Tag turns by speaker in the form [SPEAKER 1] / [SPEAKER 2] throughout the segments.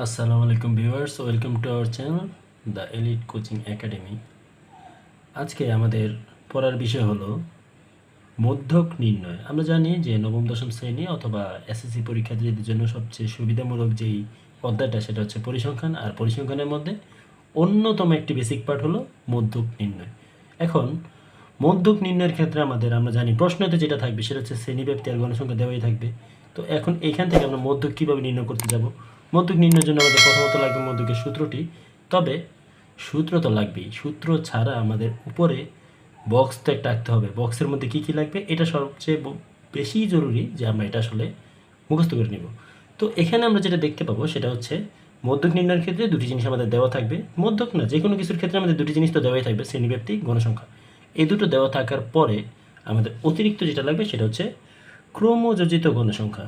[SPEAKER 1] আসসালামু আলাইকুম viewers, welcome to our channel the elite coaching academy. আজকে আমাদের পড়ার বিষয় হলো মধ্যক নির্ণয়। আমরা জানি যে নবম দশম শ্রেণী অথবা এসএসসি পরীক্ষার্থীদের জন্য সবচেয়ে সুবিধামূলক যেই অধ্যায়টা সেটা হচ্ছে পরিসংখ্যান। আর পরিসংখ্যানের মধ্যে অন্যতম একটি বেসিক পার্ট হলো মধ্যক নির্ণয়। এখন মধ্যক নির্ণয়ের ক্ষেত্রে আমরা জানি প্রশ্নতে যেটা থাকবে সেটা হচ্ছে শ্রেণীব্যাপ্তি আর গণসংখ্যা দেওয়াই থাকবে। তো এখন এইখান থেকে আমরা মধ্যক কীভাবে নির্ণয় করতে যাব? মধ্যক নির্ণয়ের জন্য আমাদের প্রথমত লাগবে মধ্যকের সূত্রটি। তবে সূত্র তো লাগবেই, সূত্র ছাড়া আমাদের উপরে বক্স তো একটা আঁকতে হবে। বক্সের মধ্যে কী কী লাগবে এটা সবচেয়ে বেশি জরুরি যে আমরা এটা আসলে মুখস্থ করে নেব। তো এখানে আমরা যেটা দেখতে পাবো সেটা হচ্ছে মধ্যক নির্ণয়ের ক্ষেত্রে দুটি জিনিস আমাদের দেওয়া থাকবে। মধ্যক না, যে কোনো কিছুর ক্ষেত্রে আমাদের দুটি জিনিস তো দেওয়াই থাকবে, শ্রেণীব্যাপ্তি, গণসংখ্যা। এই দুটো দেওয়া থাকার পরে আমাদের অতিরিক্ত যেটা লাগবে সেটা হচ্ছে ক্রমযোজিত গণসংখ্যা।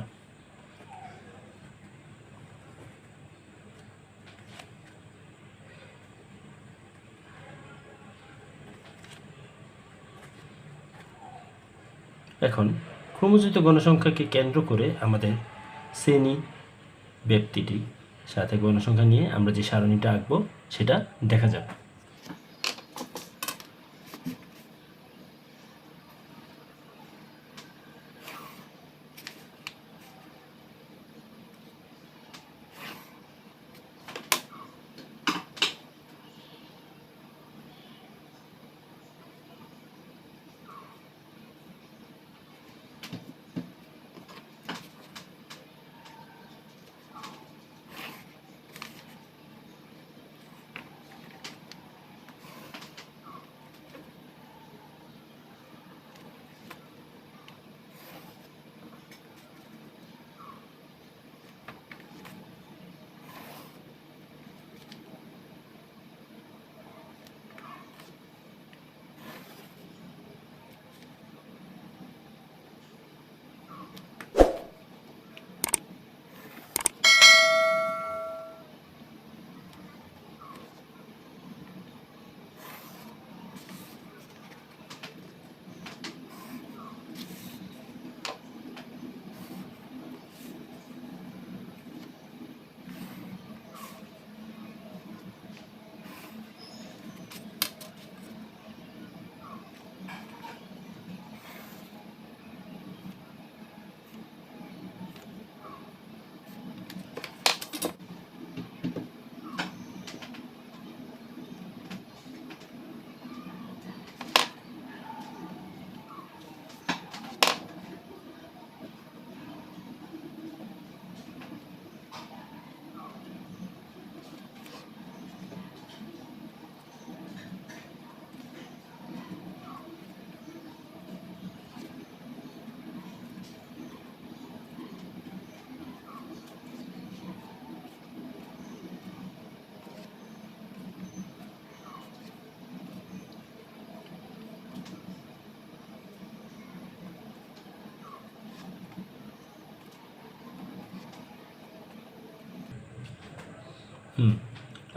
[SPEAKER 1] এখন ক্রমযোজিত গণসংখ্যাকে কেন্দ্র করে আমাদের শ্রেণী ব্যক্তিটি সাথে গণসংখ্যা নিয়ে আমরা যে সারণীটা আঁকবো সেটা দেখা যাবে।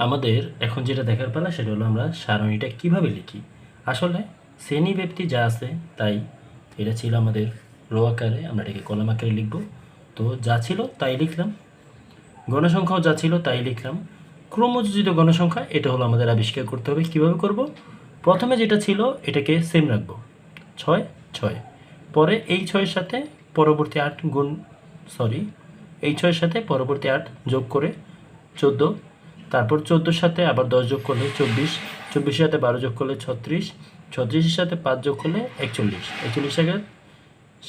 [SPEAKER 1] আমাদের এখন যেটা দেখার পালা সেটা হলো আমরা সারণীটা কিভাবে লিখি। আসলে শ্রেণী ব্যক্তি যা আছে তাই এটা ছিল আমাদের রো আকারে, আমরা এটাকে কলাম আকারে লিখব। তো যা ছিল তাই লিখলাম, গণসংখ্যাও যা ছিল তাই লিখলাম। ক্রমযোজিত গণসংখ্যা এটা হলো আমাদের আবিষ্কার করতে হবে। কিভাবে করব? প্রথমে যেটা ছিল এটাকে সেম রাখবো, 6 6। পরে এই 6-এর সাথে পরবর্তী 8 গুণ, এই 6-এর সাথে পরবর্তী 8 যোগ করে 14। তারপর 14-এর সাথে আবার 10 যোগ করলে 24, 24-এর সাথে 12 যোগ করলে 36, 36-এর সাথে 5 যোগ করলে 41, 41-এর সাথে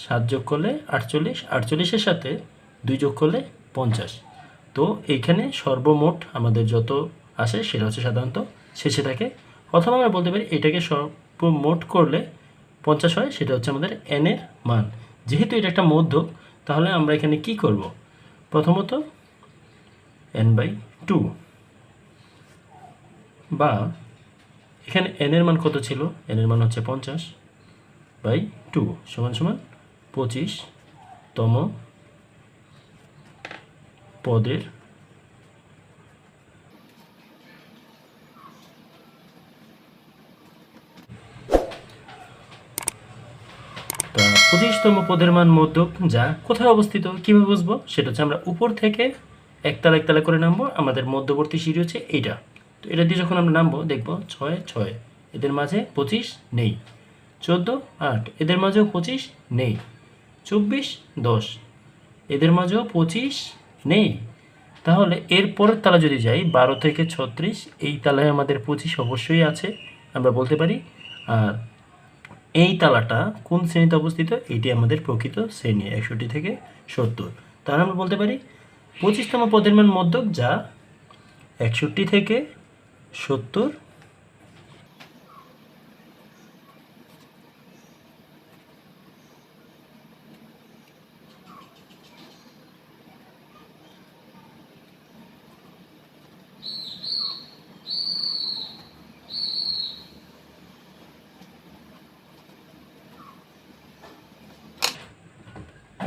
[SPEAKER 1] 7 যোগ করলে 48, 48-এর সাথে 2 যোগ করলে 50। তো এইখানে সর্বমোট আমাদের যত আসে সেটা হচ্ছে সাধারণত শেষে থাকে, অথবা আমরা বলতে পারি এটাকে সর্বমোট করলে 50 হয়, সেটা হচ্ছে আমাদের n এর মান। যেহেতু এটা একটা মধ্যক তাহলে আমরা এখানে কি করব? প্রথমত n/2, বা এখানে n এর মান কত ছিল? n এর মান হচ্ছে 50/2 সমান সমান 25তম পদের 25তম পদের মান মধ্যক, যা কোথায় অবস্থিত কিভাবে বুঝবো? সেটা হচ্ছে আমরা উপর থেকে একতলা করে নামবো। আমাদের মধ্যবর্তী সিঁড়ি হচ্ছে এইটা। তো এটা দিয়ে যখন আমরা নামবো দেখবো 6 6, এদের মাঝে 25 নেই। 14 8, এদের মাঝেও 25 নেই। 24 10, এদের মাঝেও 25 নেই। তাহলে এর পরের তালা যদি যাই 12 থেকে 36, এই তালায় আমাদের 25 অবশ্যই আছে আমরা বলতে পারি। আর এই তালাটা কোন শ্রেণীতে অবস্থিত? এটি আমাদের প্রকৃত শ্রেণী 61 থেকে 70। তাহলে আমরা বলতে পারি 25তম পদের মান মধ্যক, যা 61 থেকে 70।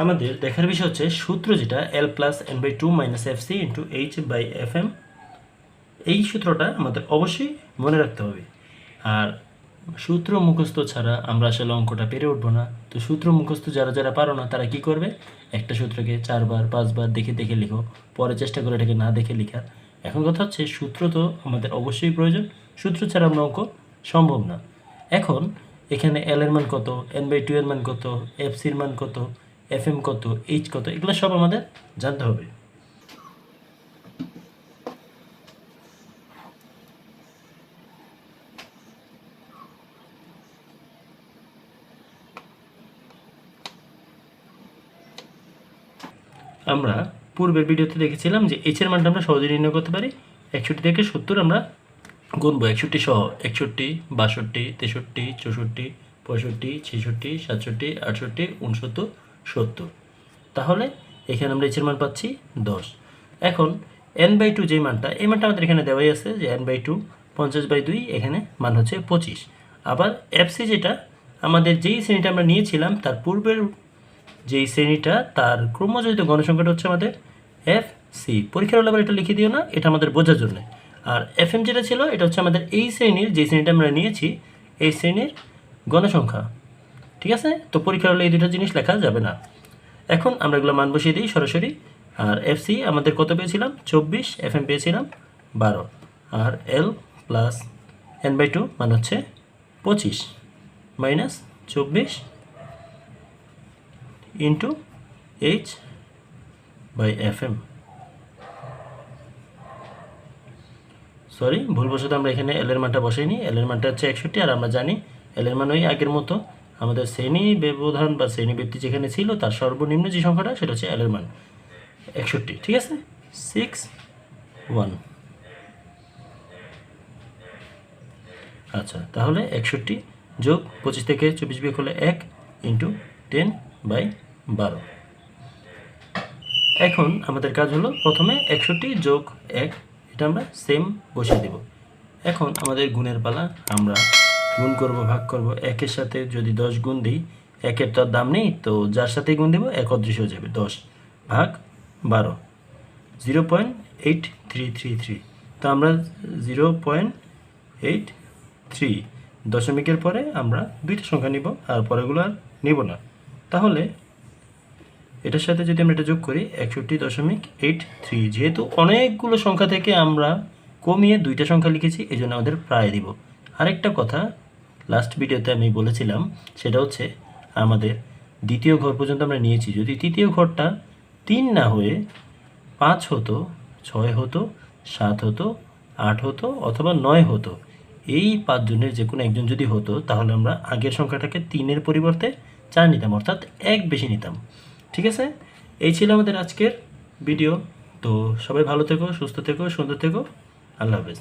[SPEAKER 1] আমাদের দেখার বিষয় হচ্ছে সূত্র যেটা L plus n/2 minus FC into H/FM। এই সূত্রটা আমাদের অবশ্যই মনে রাখতে হবে। আর সূত্র মুখস্থ ছাড়া আমরা আসলে অঙ্কটা পেরে উঠবো না। তো সূত্র মুখস্থ যারা পারো না তারা কি করবে, একটা সূত্রকে 4 বার 5 বার দেখে দেখে লিখো, পরে চেষ্টা করে এটাকে না দেখে লেখার। এখন কথা হচ্ছে সূত্র তো আমাদের অবশ্যই প্রয়োজন, সূত্র ছাড়া আমরা অঙ্ক সম্ভব না। এখন এখানে L এর মান কত, n/2 এর মান কত, FC এর মান কত, FM কত, H কত, এগুলো সব আমাদের জানতে হবে। আমরা পূর্বের ভিডিওতে দেখেছিলাম যে H এর মানটা আমরা সহজে নির্ণয় করতে পারি। 61 থেকে 70 আমরা গুনবো 61 সহ 61 62 63 64 65 66 67 68 69 70। তাহলে এখানে আমরা H এর মান পাচ্ছি 10। এখন n/2 যে মানটা, এই মানটা আমাদের এখানে দেওয়াই আছে যে n/2 50/2, এখানে মান হচ্ছে 25। আবার FC যেটা আমাদের যেই শ্রেণীটা আমরা নিয়েছিলাম তার পূর্বের যেই শ্রেণীটা, তার ক্রমযোজিত গণসংখ্যাটা হচ্ছে আমাদের FC। পরীক্ষার হলে আবার এটা লিখে দিও না, এটা আমাদের বোঝার জন্য। আর FM যেটা ছিল এটা হচ্ছে আমাদের এই শ্রেণীর, যে শ্রেণীটা আমরা নিয়েছি এই শ্রেণীর গণসংখ্যা। ঠিক আছে? তো পরীক্ষার হলে এই দুটো জিনিস লেখা যাবে না। এখন আমরা এগুলো মান বসিয়ে দিই সরাসরি। আর FC আমাদের কত পেয়েছিলাম 24, FM পেয়েছিলাম 12। আর L প্লাস n/2 মান হচ্ছে 25 মাইনাস 24 ইন্টু H/FM। সরি, ভুলবশত আমরা এখানে L এর মানটা বসাইনি। L এর মানটা হচ্ছে 61, আর আমরা জানি L এর মান ওই আগের মতো আমাদের শ্রেণী ব্যবধান বা শ্রেণী ব্যক্তি যেখানে ছিল তার সর্বনিম্ন যে সংখ্যাটা সেটা হচ্ছে L এর মান 61। ঠিক আছে, 6 1। আচ্ছা, তাহলে 61 যোগ 25 থেকে 24 বিয়োগ করলে 1 ইন্টু 10/12। এখন আমাদের কাজ হলো প্রথমে 61 যোগ 1, এটা আমরা সেম বসিয়ে দেব। এখন আমাদের গুণের পালা। আমরা গুণ করব, ভাগ করব। 1-এর সাথে যদি 10 গুণ দিই, 1-এর তো আর দাম নেই, তো যার সাথেই গুণ দেব 1 অদৃশ্য হয়ে যাবে। 10 ভাগ 12, 0.8333। তো আমরা 0.83, দশমিকের পরে আমরা দুইটা সংখ্যা নিব, আর পরেগুলো আর নিব না। তাহলে এটার সাথে যদি আমরা এটা যোগ করি 61.83, যেহেতু অনেকগুলো সংখ্যা থেকে আমরা কমিয়ে দুইটা সংখ্যা লিখেছি, এই জন্য আমাদের প্রায় দিব। আরেকটা কথা লাস্ট ভিডিওতে আমি বলেছিলাম, সেটা হচ্ছে আমাদের দ্বিতীয় ঘর পর্যন্ত আমরা নিয়েছি। যদি তৃতীয় ঘরটা 3 না হয়ে 5 হতো, 6 হতো, 7 হতো, 8 হতো অথবা 9 হতো, এই 5 জনের যে কোনো একজন যদি হতো, তাহলে আমরা আগের সংখ্যাটাকে 3-এর পরিবর্তে 4 নিতাম, অর্থাৎ 1 বেশি নিতাম। ঠিক আছে, এই ছিল আমাদের আজকের ভিডিও। তো সবাই ভালো থেকো, সুস্থ থেকো, সুন্দর থেকো। আল্লাহ হাফেজ।